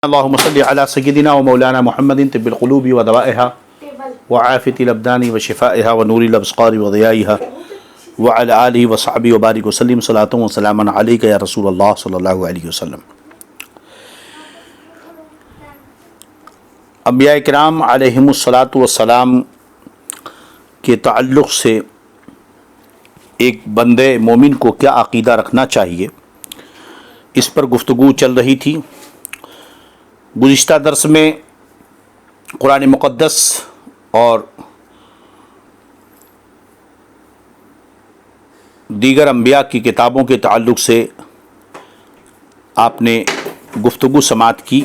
اللهم صل على سيدنا ومولانا محمد طب القلوب ودوائها وعافية الأبدان وشفائها ونور الأبصار وضيائها وعلى آله وصحبه وبارك وسلم صلاة وسلاما عليك يا رسول الله صلی اللہ علیہ وسلم۔ انبیاء کرام علیہم الصلاۃ والسلام کے تعلق سے ایک بندے مومن کو کیا عقیدہ رکھنا چاہیے، اس پر گفتگو چل رہی تھی۔ گزشتہ درس میں قرآن مقدس اور دیگر انبیاء کی کتابوں کے تعلق سے آپ نے گفتگو سماعت کی،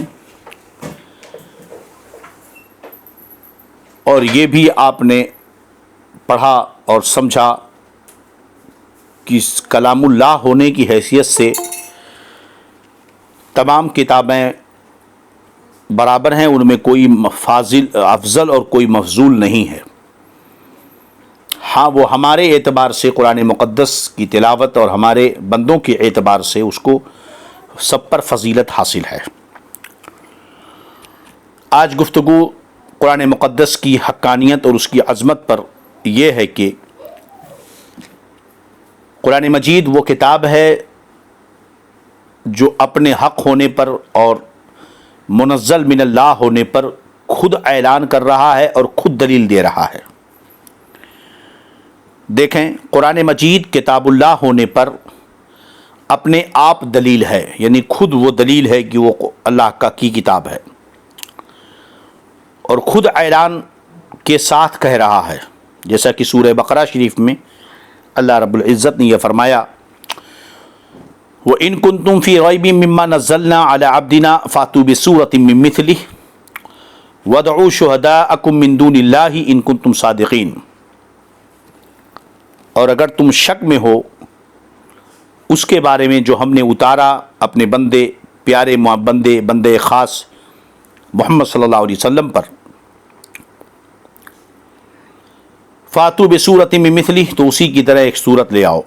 اور یہ بھی آپ نے پڑھا اور سمجھا کہ کلام اللہ ہونے کی حیثیت سے تمام کتابیں برابر ہیں، ان میں کوئی افضل اور کوئی مفضول نہیں ہے۔ ہاں، وہ ہمارے اعتبار سے قرآن مقدس کی تلاوت اور ہمارے بندوں کے اعتبار سے اس کو سب پر فضیلت حاصل ہے۔ آج گفتگو قرآن مقدس کی حقانیت اور اس کی عظمت پر یہ ہے کہ قرآن مجید وہ کتاب ہے جو اپنے حق ہونے پر اور منزل من اللہ ہونے پر خود اعلان کر رہا ہے اور خود دلیل دے رہا ہے۔ دیکھیں، قرآن مجید کتاب اللہ ہونے پر اپنے آپ دلیل ہے، یعنی خود وہ دلیل ہے کہ وہ اللہ کی کتاب ہے، اور خود اعلان کے ساتھ کہہ رہا ہے، جیسا کہ سورہ بقرہ شریف میں اللہ رب العزت نے یہ فرمایا، وَإِن كُنتُمْ فِي رَيْبٍ مِّمَّا نَزَّلْنَا عَلَىٰ عَبْدِنَا فَأْتُوا بِسُورَةٍ مِّن مِّثْلِهِ وَادْعُوا شُهَدَاءَكُم مِّن دُونِ اللَّهِ إِن كُنتُمْ صَادِقِينَ۔ اور اگر تم شک میں ہو اس کے بارے میں جو ہم نے اتارا اپنے بندے پیارے بندے خاص محمد صلی اللہ علیہ وسلم پر، فَأْتُوا بِسُورَةٍ مِّن مِّثْلِهِ، تو اسی کی طرح ایک سورت لے آؤ،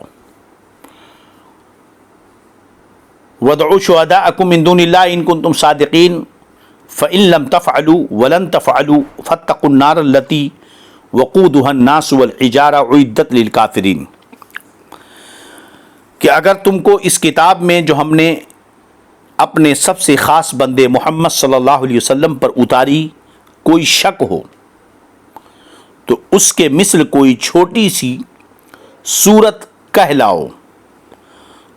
وَادْعُوا شُهَدَاءَكُم مِّن دُونِ اللَّهِ إِن كُنتُمْ صَادِقِينَ فَإِن لَّمْ تَفْعَلُوا وَلَن تَفْعَلُوا فَاتَّقُوا النَّارَ الَّتِي وَقُودُهَا النَّاسُ وَالْحِجَارَةُ أُعِدَّتْ لِلْكَافِرِينَ، کہ اگر تم کو اس کتاب میں جو ہم نے اپنے سب سے خاص بندے محمد صلی اللہ علیہ وسلم پر اتاری کوئی شک ہو، تو اس کے مثل کوئی چھوٹی سی سورت کہہ لاؤ،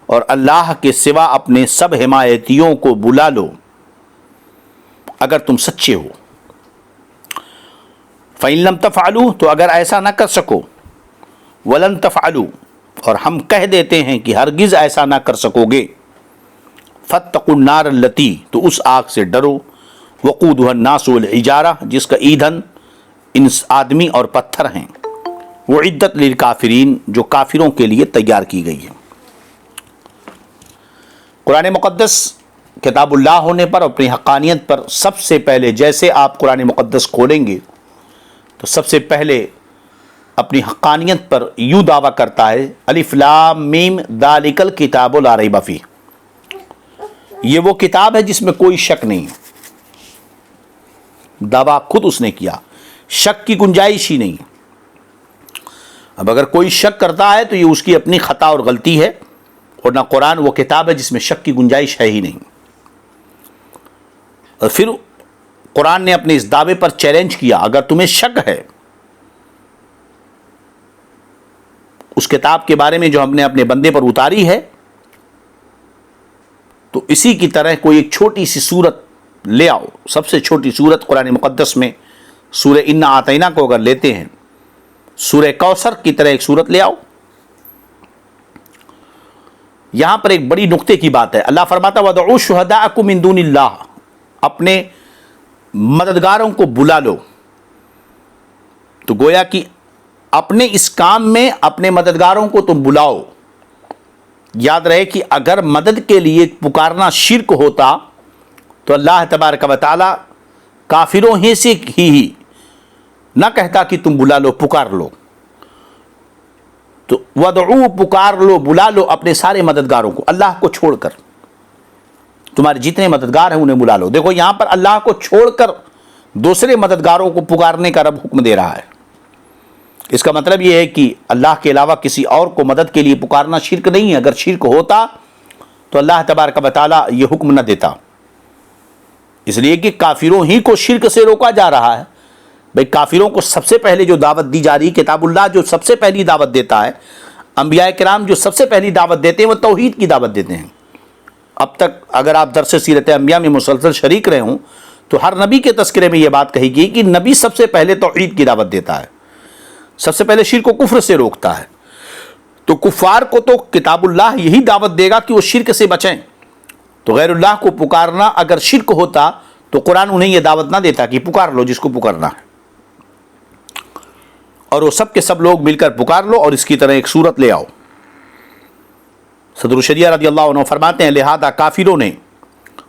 اور اللہ کے سوا اپنے سب حمایتیوں کو بلا لو اگر تم سچے ہو۔ فَإِن لَّمْ تَفْعَلُوا، تو اگر ایسا نہ کر سکو، وَلَن تَفْعَلُوا، اور ہم کہہ دیتے ہیں کہ ہرگز ایسا نہ کر سکو گے، فَاتَّقُوا النَّارَ الَّتِي، تو اس آگ سے ڈرو، وَقُودُهَا النَّاسُ وَالْحِجَارَةُ، جس کا ایندھن ان آدمی اور پتھر ہیں، وَأُعِدَّتْ لِلْكَافِرِينَ، جو کافروں کے لیے تیار کی گئی ہے۔ قرآن مقدس کتاب اللہ ہونے پر، اپنی حقانیت پر، سب سے پہلے جیسے آپ قرآن مقدس کھولیں گے تو سب سے پہلے اپنی حقانیت پر یوں دعویٰ کرتا ہے، الف لام میم ذالک الکتاب لا ریب فیہ، یہ وہ کتاب ہے جس میں کوئی شک نہیں، دعویٰ خود اس نے کیا، شک کی گنجائش ہی نہیں۔ اب اگر کوئی شک کرتا ہے تو یہ اس کی اپنی خطا اور غلطی ہے، ورنہ قرآن وہ کتاب ہے جس میں شک کی گنجائش ہے ہی نہیں۔ اور پھر قرآن نے اپنے اس دعوے پر چیلنج کیا، اگر تمہیں شک ہے اس کتاب کے بارے میں جو ہم نے اپنے بندے پر اتاری ہے، تو اسی کی طرح کوئی ایک چھوٹی سی سورت لے آؤ۔ سب سے چھوٹی سورت قرآن مقدس میں سورہ انا اعطیناک کو اگر لیتے ہیں، سورہ کوثر کی طرح ایک سورت لے آؤ۔ یہاں پر ایک بڑی نقطے کی بات ہے، اللہ فرماتا وَادْعُوا شُهَدَاءَكُم مِّن دُونِ اللَّهِ، اپنے مددگاروں کو بلا لو۔ تو گویا کہ اپنے اس کام میں اپنے مددگاروں کو تم بلاؤ۔ یاد رہے کہ اگر مدد کے لیے پکارنا شرک ہوتا تو اللہ تبارک و تعالی کافروں ہی سے ہی نہ کہتا کہ تم بلا لو، پکار لو۔ تو وَادْعُوا، پکار لو، بلا لو اپنے سارے مددگاروں کو اللہ کو چھوڑ کر۔ تمہارے جتنے مددگار ہیں انہیں بلا لو. دیکھو یہاں پر اللہ کو چھوڑ کر دوسرے مددگاروں کو پکارنے کا رب حکم دے رہا ہے. اس کا مطلب یہ ہے کہ اللہ کے علاوہ کسی اور کو مدد کے لیے پکارنا شرک نہیں ہے. اگر شرک ہوتا تو اللہ تبارک و تعالیٰ یہ حکم نہ دیتا. اس لیے کہ کافروں ہی کو شرک سے روکا جا رہا ہے. بھئی کافروں کو سب سے پہلے جو دعوت دی جا رہی, کتاب اللہ جو سب سے پہلی دعوت دیتا ہے, انبیاء کرام جو سب سے پہلی دعوت دیتے ہیں وہ توحید کی دعوت دیتے ہیں. اب تک اگر آپ درس سیرت انبیاء میں مسلسل شریک رہے ہوں تو ہر نبی کے تذکرے میں یہ بات کہی گئی کہ نبی سب سے پہلے توحید کی دعوت دیتا ہے, سب سے پہلے شرک و کفر سے روکتا ہے. تو کفار کو تو کتاب اللہ یہی دعوت دے گا کہ وہ شرک سے بچیں. تو غیر اللہ کو پکارنا اگر شرک ہوتا تو قرآن انہیں یہ دعوت نہ دیتا کہ پکار لو جس کو پکارنا ہے, اور وہ سب کے سب لوگ مل کر پکار لو اور اس کی طرح ایک صورت لے آؤ. صدر الشریعہ رضی اللہ عنہ فرماتے ہیں لہذا کافروں نے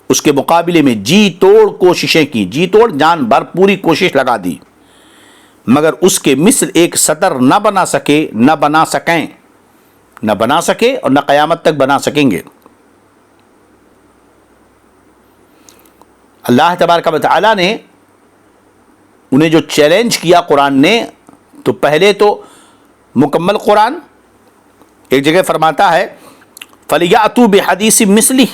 اس کے مقابلے میں جی توڑ کوششیں کی, جی توڑ جان بھر پوری کوشش لگا دی, مگر اس کے مثل ایک سطر نہ بنا سکے, نہ بنا سکیں, نہ بنا سکے اور نہ قیامت تک بنا سکیں گے. اللہ تبارک و تعالیٰ نے انہیں جو چیلنج کیا قرآن نے, تو پہلے تو مکمل قرآن, ایک جگہ فرماتا ہے فَلْيَأْتُوا بِحَدِيثٍ مِثْلِهِ,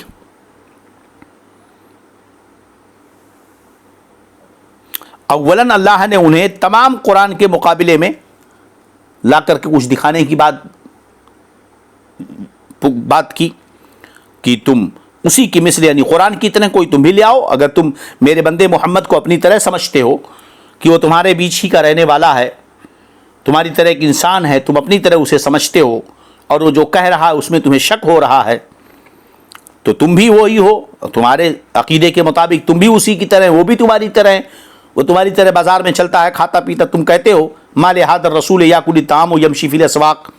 اولاً اللہ نے انہیں تمام قرآن کے مقابلے میں لا کر کے کچھ دکھانے کی بات کی کہ تم اسی کی مثل یعنی قرآن کی طرح کوئی تم بھی لے آؤ. اگر تم میرے بندے محمد کو اپنی طرح سمجھتے ہو کہ وہ تمہارے بیچ ہی کا رہنے والا ہے, تمہاری طرح ایک انسان ہے, تم اپنی طرح اسے سمجھتے ہو اور وہ جو کہہ رہا ہے اس میں تمہیں شک ہو رہا ہے, تو تم بھی وہی ہو, تمہارے عقیدے کے مطابق تم بھی اسی کی طرح, وہ بھی تمہاری طرح, وہ تمہاری طرح بازار میں چلتا ہے کھاتا پیتا, تم کہتے ہو ما لہذا الرسول یاکل الطعام یمشی فی الاسواق,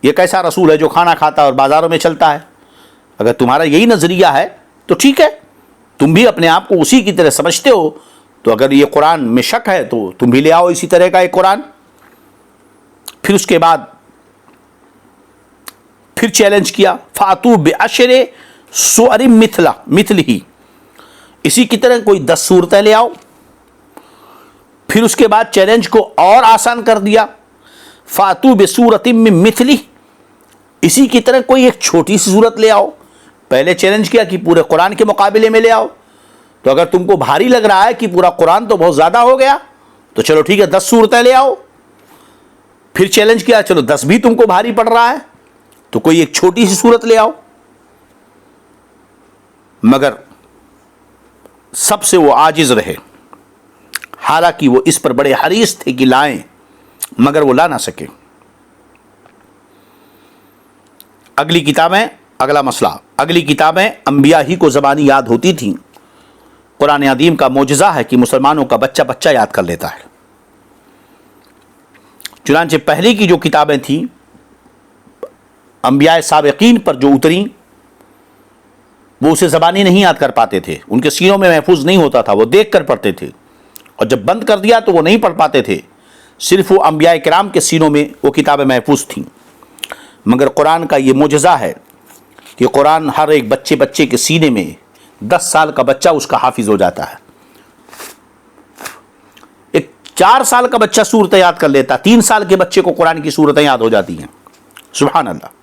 یہ کیسا رسول ہے جو کھانا کھاتا ہے اور بازاروں میں چلتا ہے. اگر تمہارا یہی نظریہ ہے تو ٹھیک ہے, تم بھی اپنے آپ کو اسی کی طرح سمجھتے ہو, تو اگر یہ قرآن میں شک ہے تو تم بھی لے آؤ اسی طرح کا ایک قرآن. پھر اس کے بعد پھر چیلنج کیا فَأْتُوا بِعَشْرِ سُوَرٍ مِثْلِهِ, اسی کی طرح کوئی 10 صورتیں لے آؤ. پھر اس کے بعد چیلنج کو اور آسان کر دیا فَأْتُوا بِسُورَةٍ مِّن مِثْلِهِ, اسی کی طرح کوئی ایک چھوٹی سی صورت لے آؤ. پہلے چیلنج کیا کہ پورے قرآن کے مقابلے میں لے آؤ, تو اگر تم کو بھاری لگ رہا ہے کہ پورا قرآن تو بہت زیادہ ہو گیا تو چلو ٹھیک ہے 10 صورتیں لے آؤ. پھر چیلنج کیا چلو 10 بھی تم کو بھاری پڑ رہا ہے تو کوئی ایک چھوٹی سی صورت لے آؤ. مگر سب سے وہ عاجز رہے, حالانکہ وہ اس پر بڑے حریص تھے کہ لائیں, مگر وہ لا نہ سکے. اگلی کتابیں, اگلا مسئلہ, اگلی کتابیں انبیاء ہی کو زبانی یاد ہوتی تھیں. قرآن عظیم کا معجزہ ہے کہ مسلمانوں کا بچہ بچہ یاد کر لیتا ہے. چنانچہ پہلے کی جو کتابیں تھیں انبیاء سابقین پر جو اتریں وہ اسے زبانی نہیں یاد کر پاتے تھے, ان کے سینوں میں محفوظ نہیں ہوتا تھا, وہ دیکھ کر پڑھتے تھے, اور جب بند کر دیا تو وہ نہیں پڑھ پاتے تھے. صرف وہ انبیاء کرام کے سینوں میں وہ کتابیں محفوظ تھیں. مگر قرآن کا یہ معجزہ ہے کہ قرآن ہر ایک بچے کے سینے میں 10 سال کا بچہ اس کا حافظ ہو جاتا ہے. ایک 4 سال کا بچہ صورتیں یاد کر لیتا, 3 سال کے بچے کو قرآن کی صورتیں یاد ہو جاتی ہیں. سبحان اللہ.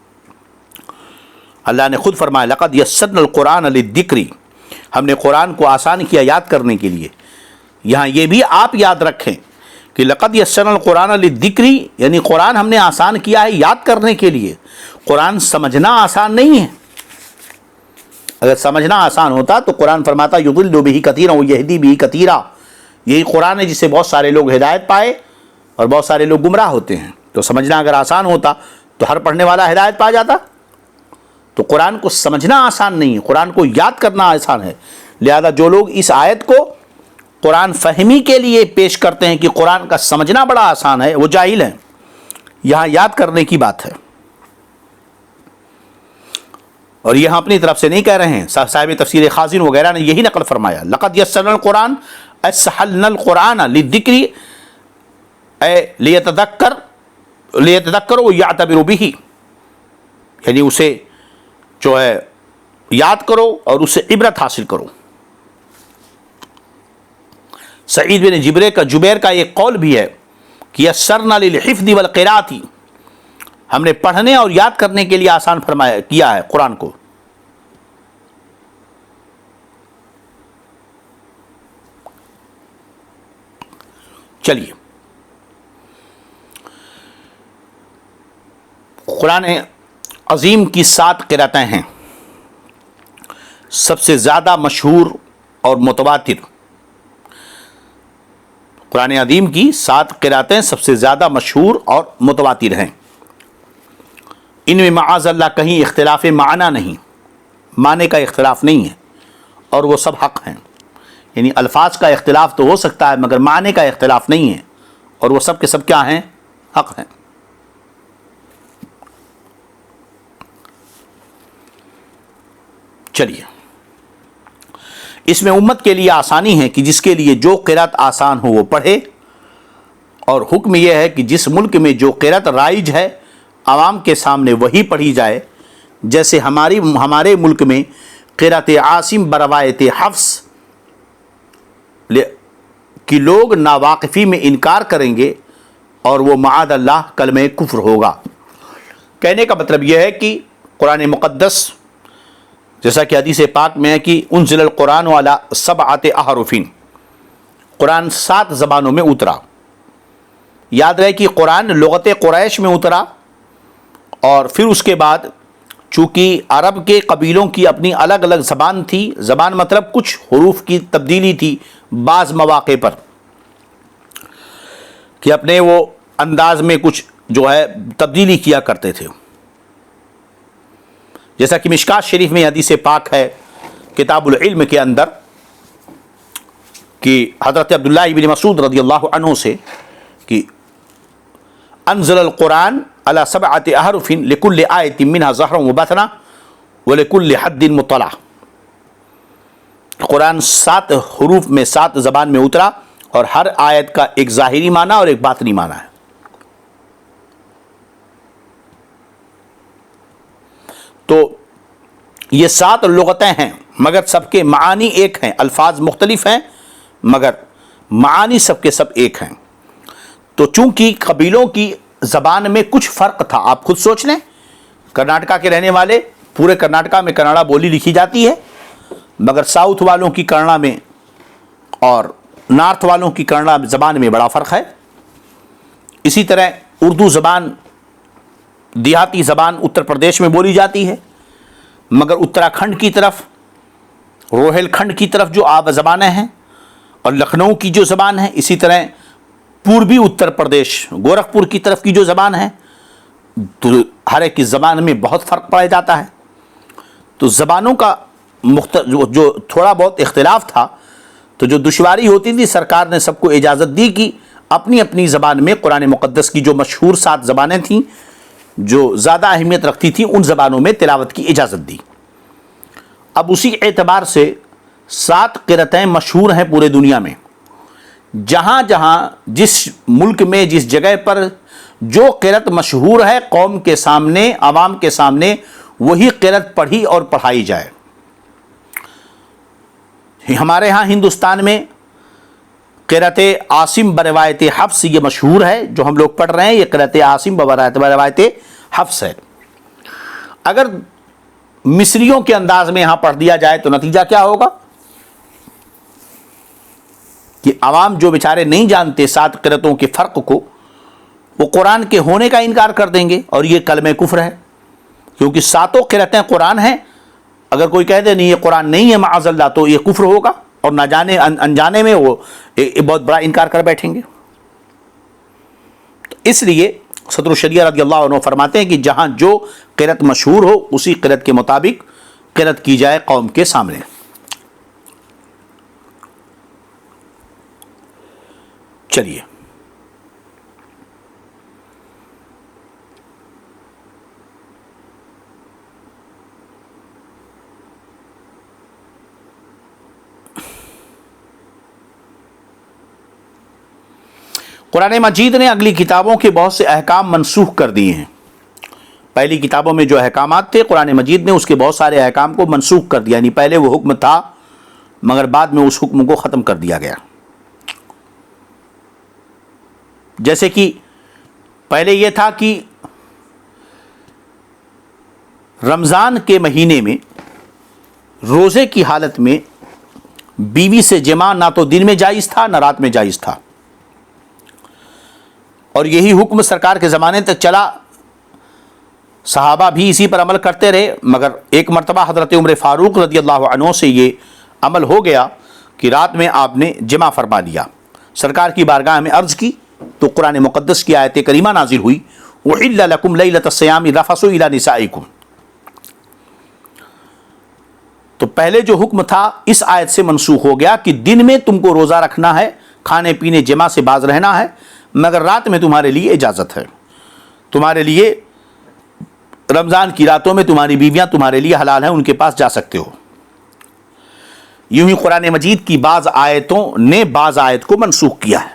اللہ نے خود فرمایا لقد یسرنا القرآن للذکر, ہم نے قرآن کو آسان کیا یاد کرنے کے لیے. یہاں یہ بھی آپ یاد رکھیں کہ لقد یسرنا القرآن للذکر یعنی قرآن ہم نے آسان کیا ہے یاد کرنے کے لیے. قرآن سمجھنا آسان نہیں ہے. اگر سمجھنا آسان ہوتا تو قرآن فرماتا یضل بہ کثیرا ویہدی بہ کثیرا, یہی قرآن ہے جس سے بہت سارے لوگ ہدایت پائے اور بہت سارے لوگ گمراہ ہوتے ہیں. تو سمجھنا اگر آسان ہوتا تو ہر پڑھنے والا ہدایت پا جاتا. تو قرآن کو سمجھنا آسان نہیں ہے, قرآن کو یاد کرنا آسان ہے. لہذا جو لوگ اس آیت کو قرآن فہمی کے لیے پیش کرتے ہیں کہ قرآن کا سمجھنا بڑا آسان ہے, وہ جاہل ہیں. یہاں یاد کرنے کی بات ہے, اور یہ ہم اپنی طرف سے نہیں کہہ رہے ہیں, صاحب تفسیر خازن وغیرہ نے یہی نقل فرمایا لقد یسرنا القرآن اسہلنا القرآن للذکر اے لیتذکروا ویعتبروا بہ, یعنی اسے جو ہے یاد کرو اور اس سے عبرت حاصل کرو۔ سعید بن جبیر کا ایک قول بھی ہے کہ یسرنا للحفظ والقراءۃ، ہم نے پڑھنے اور یاد کرنے کے لیے آسان فرمایا کیا ہے قرآن کو۔ چلیے، قرآن عظیم کی 7 قرأتیں ہیں، سب سے زیادہ مشہور اور متواتر۔ قرآن عظیم کی 7 قرأتیں سب سے زیادہ مشہور اور متواتر ہیں۔ ان میں معاذ اللہ کہیں اختلاف معنی نہیں، معنی کا اختلاف نہیں ہے، اور وہ سب حق ہیں۔ یعنی الفاظ کا اختلاف تو ہو سکتا ہے مگر معنی کا اختلاف نہیں ہے، اور وہ سب کے سب کیا ہیں؟ حق ہیں۔ چلیے، اس میں امت کے لیے آسانی ہے کہ جس کے لیے جو قرأت آسان ہو وہ پڑھے، اور حکم یہ ہے کہ جس ملک میں جو قرأت رائج ہے عوام کے سامنے وہی پڑھی جائے، جیسے ہمارے ملک میں قرأت عاصم بروایت حفص کہ لوگ ناواقفی میں انکار کریں گے اور وہ معاذ اللہ کلمہ کفر ہوگا۔ کہنے کا مطلب یہ ہے کہ قرآن مقدس، جیسا کہ حدیث پاک میں ہے کہ انزل القرآن علی 7 احرف، قرآن 7 زبانوں میں اترا۔ یاد رہے کہ قرآن لغت قریش میں اترا، اور پھر اس کے بعد چونکہ عرب کے قبیلوں کی اپنی الگ الگ زبان تھی، زبان مطلب کچھ حروف کی تبدیلی تھی بعض مواقع پر، کہ اپنے وہ انداز میں کچھ جو ہے تبدیلی کیا کرتے تھے۔ جیسا کہ مشکات شریف میں حدیث پاک ہے کتاب العلم کے اندر کہ حضرت عبداللہ ابن مسعود رضی اللہ عنہ سے کہ انزل القرآن علی 7 احرف لکل آیت منها زہر وبثنا ولکل حد مطلع، قرآن 7 حروف میں 7 زبان میں اترا، اور ہر آیت کا ایک ظاہری معنی اور ایک باطنی معنی ہے۔ تو یہ 7 لغتیں ہیں مگر سب کے معانی ایک ہیں، الفاظ مختلف ہیں مگر معانی سب کے سب ایک ہیں۔ تو چونکہ قبیلوں کی زبان میں کچھ فرق تھا، آپ خود سوچ لیں، کرناٹکا کے رہنے والے، پورے کرناٹکا میں کناڈا بولی لکھی جاتی ہے، مگر ساؤتھ والوں کی کناڈا میں اور نارتھ والوں کی کناڈا زبان میں بڑا فرق ہے۔ اسی طرح اردو زبان دیہاتی زبان اتر پردیش میں بولی جاتی ہے، مگر اتراکھنڈ کی طرف، روہیل کھنڈ کی طرف جو آب زبانیں ہیں، اور لکھنؤ کی جو زبان ہے، اسی طرح پوربی اتر پردیش گورکھپور کی طرف کی جو زبان ہے، تو ہر ایک کی زبان میں بہت فرق پایا جاتا ہے۔ تو زبانوں کا جو تھوڑا بہت اختلاف تھا، تو جو دشواری ہوتی تھی سرکار نے سب کو اجازت دی کہ اپنی اپنی زبان میں قرآن مقدس کی جو مشہور 7 زبانیں تھیں جو زیادہ اہمیت رکھتی تھیں ان زبانوں میں تلاوت کی اجازت دی۔ اب اسی اعتبار سے 7 قرأتیں مشہور ہیں پورے دنیا میں، جہاں جہاں جس ملک میں جس جگہ پر جو قرأت مشہور ہے قوم کے سامنے، عوام کے سامنے وہی قرأت پڑھی اور پڑھائی جائے۔ ہمارے ہاں ہندوستان میں قرأت عاصم بروایت حفص یہ مشہور ہے، جو ہم لوگ پڑھ رہے ہیں یہ قرأت عاصم بروایت حفص ہے۔ اگر مصریوں کے انداز میں یہاں پڑھ دیا جائے تو نتیجہ کیا ہوگا کہ عوام جو بیچارے نہیں جانتے 7 قرأتوں کے فرق کو، وہ قرآن کے ہونے کا انکار کر دیں گے، اور یہ کلمہ کفر ہے، کیونکہ 7 قرأتیں قرآن ہیں۔ اگر کوئی کہہ دے نہیں یہ قرآن نہیں ہے معاذ اللہ، تو یہ کفر ہوگا، اور نہ جانے انجانے میں وہ بہت بڑا انکار کر بیٹھیں گے۔ تو اس لیے صدر الشریعہ رضی اللہ عنہ فرماتے ہیں کہ جہاں جو قرأت مشہور ہو اسی قرأت کے مطابق قرأت کی جائے قوم کے سامنے۔ چلیے، قرآن مجید نے اگلی کتابوں کے بہت سے احکام منسوخ کر دیے ہیں، پہلی کتابوں میں جو احکامات تھے قرآن مجید نے اس کے بہت سارے احکام کو منسوخ کر دیا، یعنی پہلے وہ حکم تھا مگر بعد میں اس حکم کو ختم کر دیا گیا۔ جیسے کہ پہلے یہ تھا کہ رمضان کے مہینے میں روزے کی حالت میں بیوی سے جماع نہ تو دن میں جائز تھا نہ رات میں جائز تھا، اور یہی حکم سرکار کے زمانے تک چلا، صحابہ بھی اسی پر عمل کرتے رہے، مگر ایک مرتبہ حضرت عمر فاروق رضی اللہ عنہ سے یہ عمل ہو گیا کہ رات میں آپ نے جمع فرما لیا۔ سرکار کی بارگاہ میں عرض کی تو قرآن مقدس کی آیت کریمہ نازل ہوئی، وَحِلَّ لَكُمْ لَيْلَةَ الصِّيَامِ الرَّفَثُ إِلَىٰ نِسَائِكُمْ۔ تو پہلے جو حکم تھا اس آیت سے منسوخ ہو گیا کہ دن میں تم کو روزہ رکھنا ہے، کھانے پینے جمع سے باز رہنا ہے، مگر رات میں تمہارے لیے اجازت ہے، تمہارے لیے رمضان کی راتوں میں تمہاری بیویاں تمہارے لیے حلال ہیں، ان کے پاس جا سکتے ہو۔ یوں ہی قرآن مجید کی بعض آیتوں نے بعض آیت کو منسوخ کیا ہے۔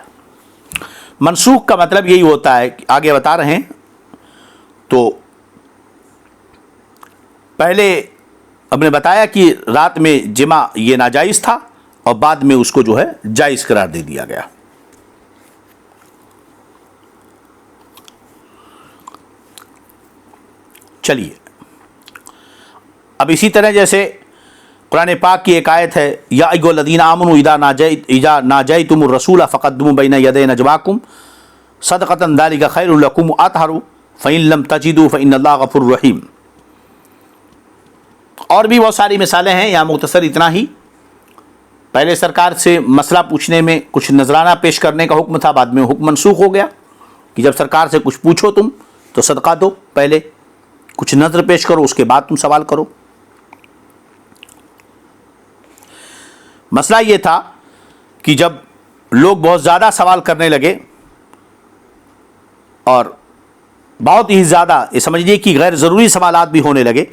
منسوخ کا مطلب یہی ہوتا ہے کہ آگے بتا رہے ہیں، تو پہلے ہم نے بتایا کہ رات میں جمع یہ ناجائز تھا اور بعد میں اس کو جو ہے جائز قرار دے دیا گیا۔ چلیے اب اسی طرح جیسے قرآن پاک کی ایک آیت ہے، یا ایھا الذین آمنوا اذا ناجیتم الرسول فقدموا بین یدی نجواکم صدقۃ ذلک خیر لکم واطہر فإن لم تجدوا فإن اللہ غفور رحیم۔ اور بھی بہت ساری مثالیں ہیں، یہاں مختصر اتنا ہی۔ پہلے سرکار سے مسئلہ پوچھنے میں کچھ نذرانہ پیش کرنے کا حکم تھا، بعد میں حکم منسوخ ہو گیا کہ جب سرکار سے کچھ پوچھو تم تو صدقہ دو، پہلے کچھ نذر پیش کرو اس کے بعد تم سوال کرو۔ مسئلہ یہ تھا کہ جب لوگ بہت زیادہ سوال کرنے لگے اور بہت ہی زیادہ یہ سمجھیے کہ غیر ضروری سوالات بھی ہونے لگے،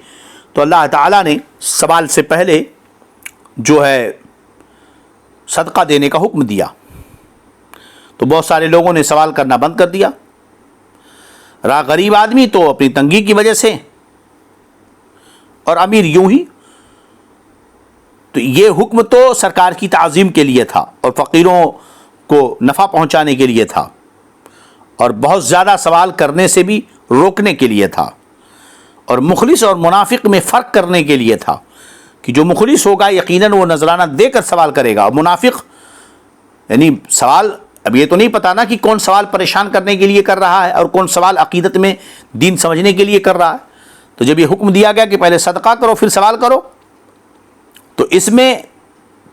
تو اللہ تعالیٰ نے سوال سے پہلے جو ہے صدقہ دینے کا حکم دیا، تو بہت سارے لوگوں نے سوال کرنا بند کر دیا۔ رہا غریب آدمی تو اپنی تنگی کی وجہ سے، اور امیر یوں ہی۔ تو یہ حکم تو سرکار کی تعظیم کے لیے تھا اور فقیروں کو نفع پہنچانے کے لیے تھا، اور بہت زیادہ سوال کرنے سے بھی روکنے کے لیے تھا، اور مخلص اور منافق میں فرق کرنے کے لیے تھا کہ جو مخلص ہوگا یقیناً وہ نذرانہ دے کر سوال کرے گا، اور منافق یعنی سوال اب یہ تو نہیں پتا نا کہ کون سوال پریشان کرنے کے لیے کر رہا ہے اور کون سوال عقیدت میں دین سمجھنے کے لیے کر رہا ہے۔ تو جب یہ حکم دیا گیا کہ پہلے صدقہ کرو پھر سوال کرو، تو اس میں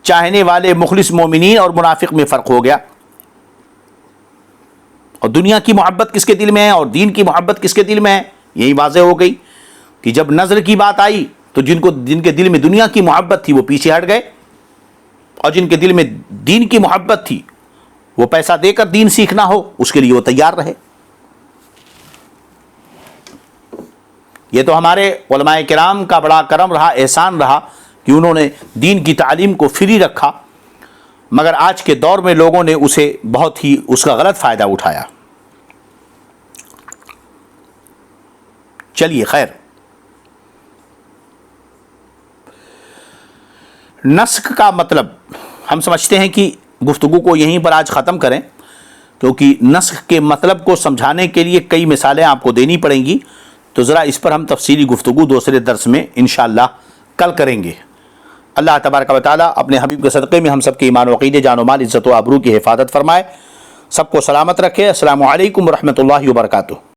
چاہنے والے مخلص مومنین اور منافق میں فرق ہو گیا، اور دنیا کی محبت کس کے دل میں ہے اور دین کی محبت کس کے دل میں ہے یہی واضح ہو گئی کہ جب نظر کی بات آئی تو جن کے دل میں دنیا کی محبت تھی وہ پیچھے ہٹ گئے، اور جن کے دل میں دین کی محبت تھی وہ پیسہ دے کر دین سیکھنا ہو اس کے لیے وہ تیار رہے۔ یہ تو ہمارے علماء کرام کا بڑا کرم رہا، احسان رہا کہ انہوں نے دین کی تعلیم کو فری رکھا، مگر آج کے دور میں لوگوں نے اسے بہت ہی اس کا غلط فائدہ اٹھایا۔ چلیے خیر، نسخ کا مطلب ہم سمجھتے ہیں کہ گفتگو کو یہیں پر آج ختم کریں، کیونکہ نسخ کے مطلب کو سمجھانے کے لیے کئی مثالیں آپ کو دینی پڑیں گی، تو ذرا اس پر ہم تفصیلی گفتگو دوسرے درس میں انشاءاللہ کل کریں گے۔ اللہ تبارک و تعالیٰ اپنے حبیب کے صدقے میں ہم سب کے ایمان و عقیدے، جان و مال، عزت و آبرو کی حفاظت فرمائے، سب کو سلامت رکھے۔ السلام علیکم ورحمۃ اللہ وبرکاتہ۔